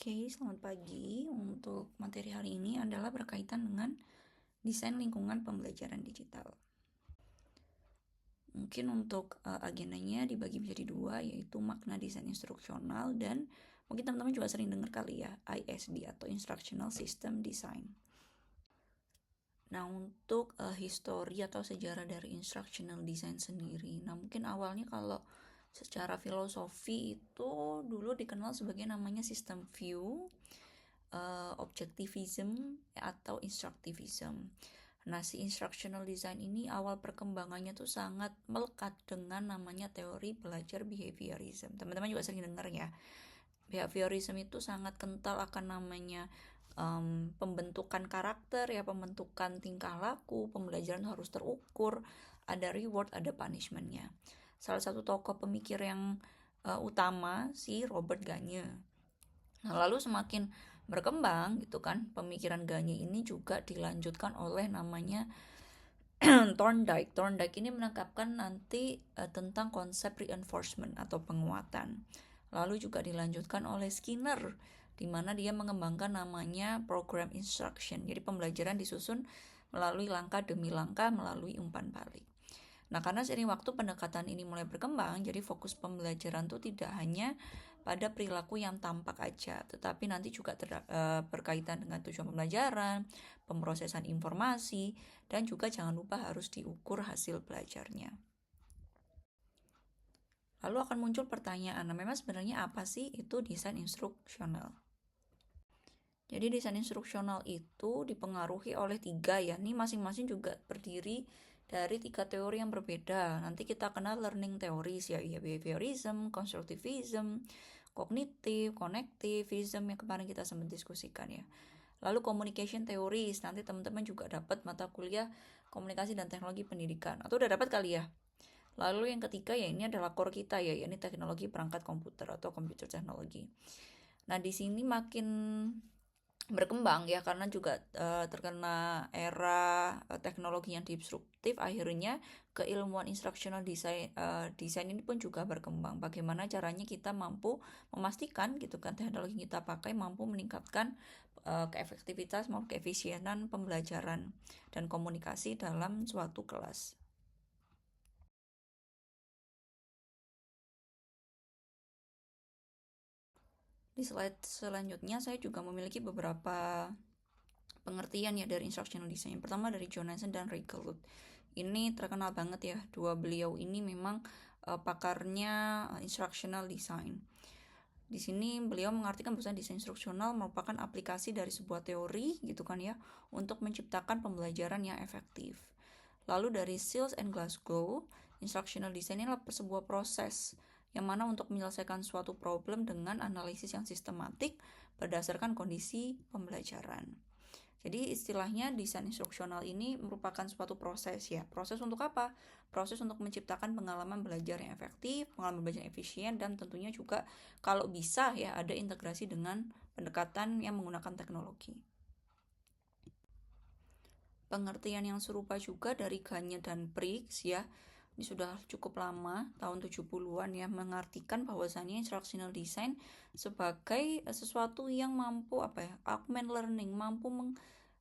Oke, selamat pagi. Untuk materi hari ini adalah berkaitan dengan desain lingkungan pembelajaran digital. Mungkin untuk agendanya dibagi menjadi dua, yaitu makna desain instruksional dan mungkin teman-teman juga sering dengar kali ya, ISD atau Instructional System Design. Nah, untuk histori atau sejarah dari instructional design sendiri. Nah, mungkin awalnya kalau secara filosofi itu dulu dikenal sebagai namanya sistem view, objectivism atau instructivism. Nah, si instructional design ini awal perkembangannya tuh sangat melekat dengan namanya teori belajar behaviorism. Teman-teman juga sering dengar ya. Behaviorism itu sangat kental akan namanya pembentukan karakter ya, pembentukan tingkah laku, pembelajaran harus terukur, ada reward, ada punishmentnya. Salah satu tokoh pemikir yang utama si Robert Gagne. Nah, lalu semakin berkembang gitu kan, pemikiran Gagne ini juga dilanjutkan oleh namanya Thorndike. Thorndike ini menangkapkan nanti tentang konsep reinforcement atau penguatan. Lalu juga dilanjutkan oleh Skinner, di mana dia mengembangkan namanya program instruction. Jadi pembelajaran disusun melalui langkah demi langkah melalui umpan balik. Nah, karena seiring waktu pendekatan ini mulai berkembang, jadi fokus pembelajaran itu tidak hanya pada perilaku yang tampak aja, tetapi nanti juga berkaitan dengan tujuan pembelajaran, pemrosesan informasi, dan juga jangan lupa harus diukur hasil belajarnya. Lalu akan muncul pertanyaan, nah memang sebenarnya apa sih itu desain instruksional? Jadi desain instruksional itu dipengaruhi oleh 3 ya, ini masing-masing juga berdiri dari 3 teori yang berbeda. Nanti kita kenal learning theories ya, behaviorism, constructivism, kognitif, connectivism yang kemarin kita sempat diskusikan ya. Lalu communication theories, nanti teman-teman juga dapat mata kuliah komunikasi dan teknologi pendidikan, atau udah dapat kali ya. Lalu yang ketiga ya ini adalah core kita ya, ini teknologi perangkat komputer atau computer technology. Nah, di sini makin berkembang ya karena juga terkena era teknologi yang disruptif, akhirnya keilmuan instructional design ini pun juga berkembang. Bagaimana caranya kita mampu memastikan gitu kan teknologi yang kita pakai mampu meningkatkan keefektivitas maupun keefisienan pembelajaran dan komunikasi dalam suatu kelas. Di slide selanjutnya saya juga memiliki beberapa pengertian ya dari instructional design. Pertama dari Johnson dan Reichelt. Ini terkenal banget ya, dua beliau ini memang pakarnya instructional design. Di sini beliau mengartikan bahwa desain instruksional merupakan aplikasi dari sebuah teori gitu kan ya untuk menciptakan pembelajaran yang efektif. Lalu dari Seals and Glasgow, instructional design adalah sebuah proses yang mana untuk menyelesaikan suatu problem dengan analisis yang sistematik berdasarkan kondisi pembelajaran. Jadi istilahnya desain instruksional ini merupakan suatu proses ya. Proses untuk apa? Proses untuk menciptakan pengalaman belajar yang efektif, pengalaman belajar yang efisien, dan tentunya juga kalau bisa ya ada integrasi dengan pendekatan yang menggunakan teknologi. Pengertian yang serupa juga dari Gagne dan Briggs ya. Ini sudah cukup lama, tahun 70-an ya, mengartikan bahwasannya instructional design sebagai sesuatu yang mampu augment learning, mampu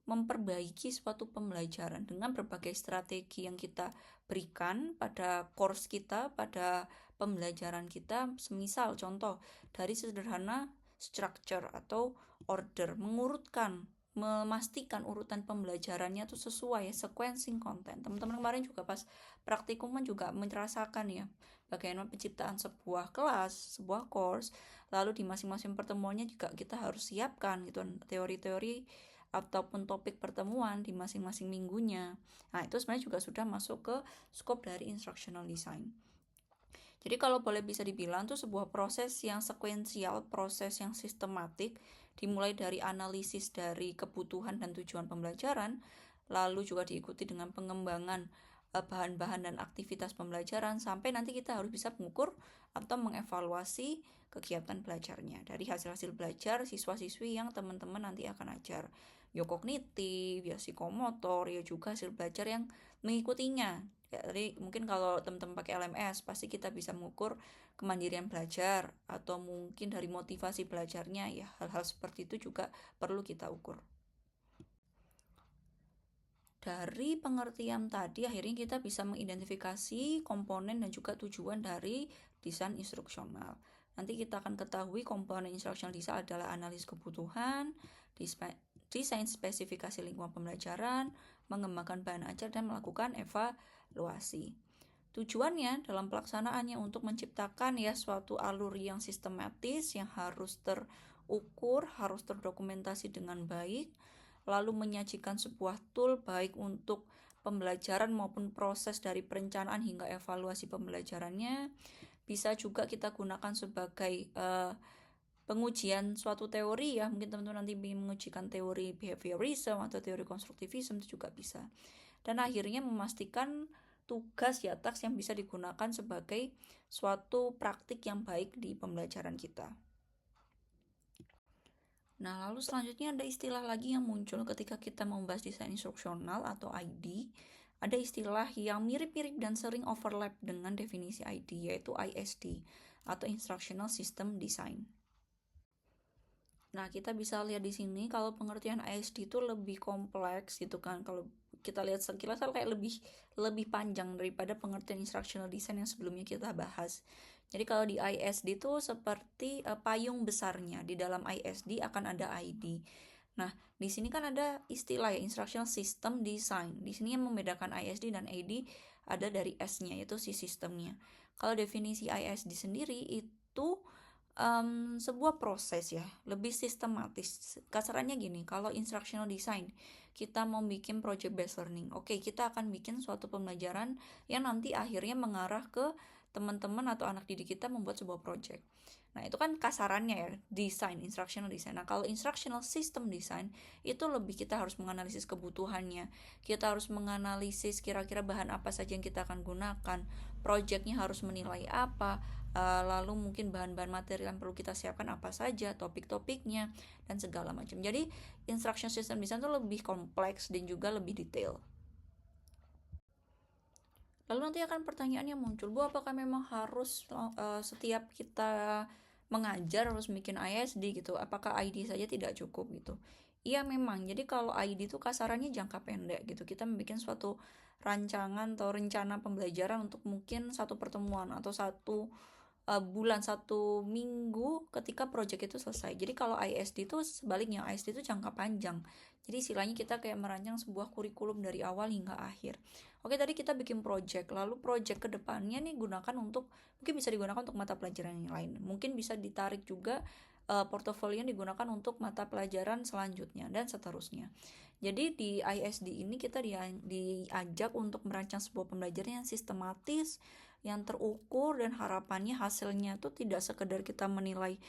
memperbaiki suatu pembelajaran dengan berbagai strategi yang kita berikan pada course kita, pada pembelajaran kita. Semisal contoh dari sederhana structure atau order, memastikan urutan pembelajarannya itu sesuai sequencing konten. Teman-teman kemarin juga pas praktikuman juga merasakan ya bagaimana penciptaan sebuah kelas, sebuah course, lalu di masing-masing pertemuannya juga kita harus siapkan gitu teori-teori ataupun topik pertemuan di masing-masing minggunya. Nah, itu sebenarnya juga sudah masuk ke scope dari instructional design. Jadi kalau boleh bisa dibilang tuh sebuah proses yang sekuensial, proses yang sistematik, dimulai dari analisis dari kebutuhan dan tujuan pembelajaran, lalu juga diikuti dengan pengembangan bahan-bahan dan aktivitas pembelajaran, sampai nanti kita harus bisa mengukur atau mengevaluasi kegiatan belajarnya. Dari hasil-hasil belajar siswa-siswi yang teman-teman nanti akan ajar. Ya kognitif, ya psikomotor, ya juga hasil belajar yang mengikutinya. Ya, tadi mungkin kalau teman-teman pakai LMS pasti kita bisa mengukur kemandirian belajar atau mungkin dari motivasi belajarnya ya. Hal-hal seperti itu juga perlu kita ukur. Dari pengertian tadi akhirnya kita bisa mengidentifikasi komponen dan juga tujuan dari desain instruksional. Nanti kita akan ketahui komponen instructional design adalah analis kebutuhan, desain spesifikasi lingkungan pembelajaran, mengembangkan bahan ajar, dan melakukan evaluasi. Tujuannya dalam pelaksanaannya untuk menciptakan ya suatu alur yang sistematis yang harus terukur, harus terdokumentasi dengan baik, lalu menyajikan sebuah tool baik untuk pembelajaran maupun proses dari perencanaan hingga evaluasi pembelajarannya. Bisa juga kita gunakan sebagai pengujian suatu teori ya, mungkin teman-teman nanti ingin mengujikan teori behaviorism atau teori konstruktivism itu juga bisa. Dan akhirnya memastikan tugas ya task yang bisa digunakan sebagai suatu praktik yang baik di pembelajaran kita. Nah, lalu selanjutnya ada istilah lagi yang muncul ketika kita membahas desain instruksional atau ID. Ada istilah yang mirip-mirip dan sering overlap dengan definisi ID, yaitu ISD atau Instructional System Design. Nah, kita bisa lihat di sini kalau pengertian ISD itu lebih kompleks gitu kan. Kalau kita lihat sekilas kayak lebih panjang daripada pengertian instructional design yang sebelumnya kita bahas. Jadi kalau di ISD itu seperti payung besarnya. Di dalam ISD akan ada ID. Nah, di sini kan ada istilah ya, Instructional System Design. Di sini yang membedakan ISD dan ID ada dari S-nya, yaitu si sistemnya. Kalau definisi ISD sendiri itu sebuah proses ya, lebih sistematis. Kasarannya gini, kalau instructional design, kita mau bikin project based learning. Oke, kita akan bikin suatu pembelajaran yang nanti akhirnya mengarah ke teman-teman atau anak didik kita membuat sebuah project. Nah, itu kan kasarannya ya, desain, instructional design. Nah, kalau instructional system design, itu lebih kita harus menganalisis kebutuhannya. Kita harus menganalisis kira-kira bahan apa saja yang kita akan gunakan. Projectnya harus menilai apa, lalu mungkin bahan-bahan material yang perlu kita siapkan apa saja, topik-topiknya, dan segala macam. Jadi, instruction system design itu lebih kompleks dan juga lebih detail. Lalu nanti akan pertanyaan yang muncul, Bu, apakah memang harus setiap kita mengajar harus bikin ISD gitu? Apakah ID saja tidak cukup gitu? Iya memang, jadi kalau ID itu kasarannya jangka pendek gitu. Kita membuat suatu rancangan atau rencana pembelajaran untuk mungkin satu pertemuan atau satu bulan, satu minggu ketika project itu selesai. Jadi kalau ISD itu sebaliknya, ISD itu jangka panjang. Jadi istilahnya kita kayak merancang sebuah kurikulum dari awal hingga akhir. Oke, tadi kita bikin project, lalu project kedepannya nih gunakan untuk, mungkin bisa digunakan untuk mata pelajaran yang lain. Mungkin bisa ditarik juga portofolio yang digunakan untuk mata pelajaran selanjutnya dan seterusnya. Jadi di ISD ini kita diajak untuk merancang sebuah pembelajaran yang sistematis, yang terukur, dan harapannya hasilnya tuh tidak sekedar kita menilai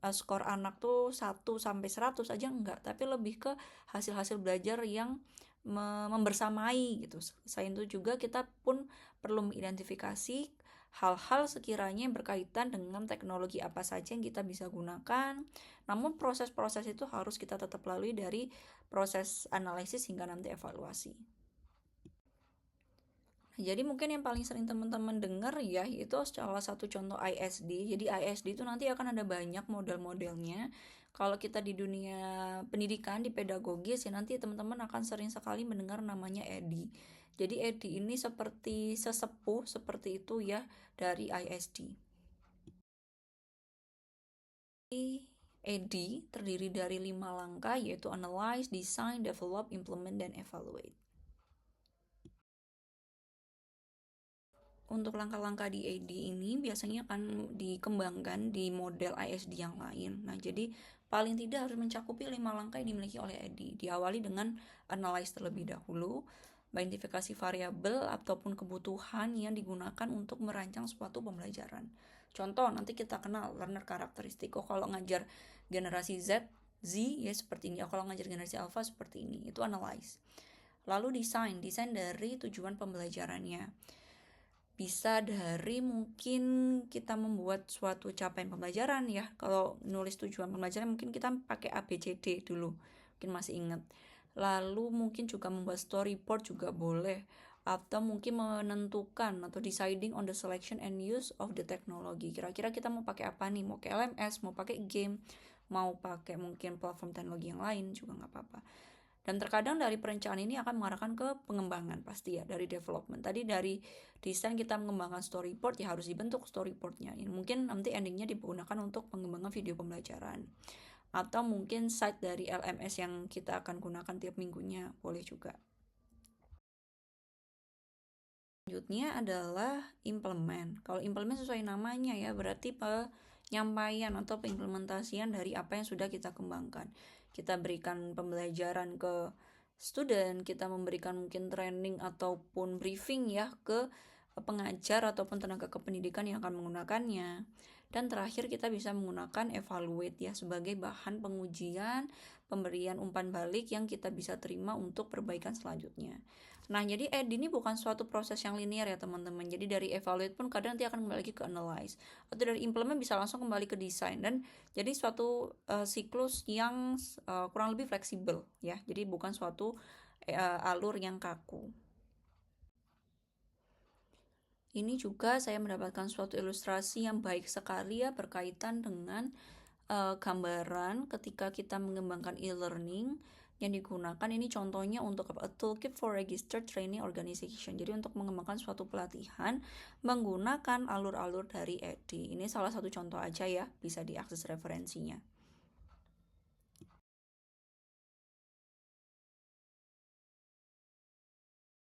skor anak tuh 1-100 aja enggak, tapi lebih ke hasil-hasil belajar yang membersamai gitu. Selain itu juga kita pun perlu mengidentifikasi hal-hal sekiranya yang berkaitan dengan teknologi apa saja yang kita bisa gunakan. Namun proses-proses itu harus kita tetap lalui dari proses analisis hingga nanti evaluasi. Jadi mungkin yang paling sering teman-teman dengar ya itu salah satu contoh ISD. Jadi ISD itu nanti akan ada banyak model-modelnya. Kalau kita di dunia pendidikan, di pedagogis ya nanti teman-teman akan sering sekali mendengar namanya EDI. Jadi EDI ini seperti sesepuh seperti itu ya dari ISD. EDI terdiri dari 5 langkah yaitu Analyze, Design, Develop, Implement, dan Evaluate. Untuk langkah-langkah di AD ini biasanya akan dikembangkan di model ISD yang lain. Nah, jadi paling tidak harus mencakupi 5 langkah yang dimiliki oleh AD. Diawali dengan analyze terlebih dahulu, identifikasi variabel ataupun kebutuhan yang digunakan untuk merancang suatu pembelajaran. Contoh, nanti kita kenal learner karakteristik. Oh, kalau ngajar generasi Z ya seperti ini. Oh, kalau ngajar generasi Alpha seperti ini. Itu analyze. Lalu desain dari tujuan pembelajarannya. Bisa dari mungkin kita membuat suatu capaian pembelajaran ya. Kalau nulis tujuan pembelajaran mungkin kita pakai ABCD dulu, mungkin masih ingat. Lalu mungkin juga membuat storyboard juga boleh. atau mungkin menentukan atau deciding on the selection and use of the technology. Kira-kira kita mau pakai apa nih? Mau pakai LMS, mau pakai game, mau pakai mungkin platform teknologi yang lain juga nggak apa-apa. Dan terkadang dari perencanaan ini akan mengarahkan ke pengembangan pasti ya, dari development. Tadi dari desain kita mengembangkan storyboard, ya harus dibentuk storyboardnya. Ini mungkin nanti endingnya digunakan untuk pengembangan video pembelajaran. Atau mungkin site dari LMS yang kita akan gunakan tiap minggunya, boleh juga. Selanjutnya adalah implement. Kalau implement sesuai namanya ya, berarti penyampaian atau pengimplementasian dari apa yang sudah kita kembangkan. Kita berikan pembelajaran ke student, kita memberikan mungkin training ataupun briefing ya ke pengajar ataupun tenaga kependidikan yang akan menggunakannya. Dan terakhir kita bisa menggunakan evaluate ya sebagai bahan pengujian, pemberian umpan balik yang kita bisa terima untuk perbaikan selanjutnya. Nah, jadi ini bukan suatu proses yang linear ya teman-teman. Jadi dari evaluate pun kadang nanti akan kembali lagi ke analyze. Atau dari implement bisa langsung kembali ke design. Dan jadi suatu siklus yang kurang lebih fleksibel ya. Jadi bukan suatu alur yang kaku. Ini juga saya mendapatkan suatu ilustrasi yang baik sekali ya berkaitan dengan gambaran ketika kita mengembangkan e-learning yang digunakan. Ini contohnya untuk a toolkit for registered training organization. Jadi untuk mengembangkan suatu pelatihan menggunakan alur-alur dari ED. Ini salah satu contoh aja ya, bisa diakses referensinya.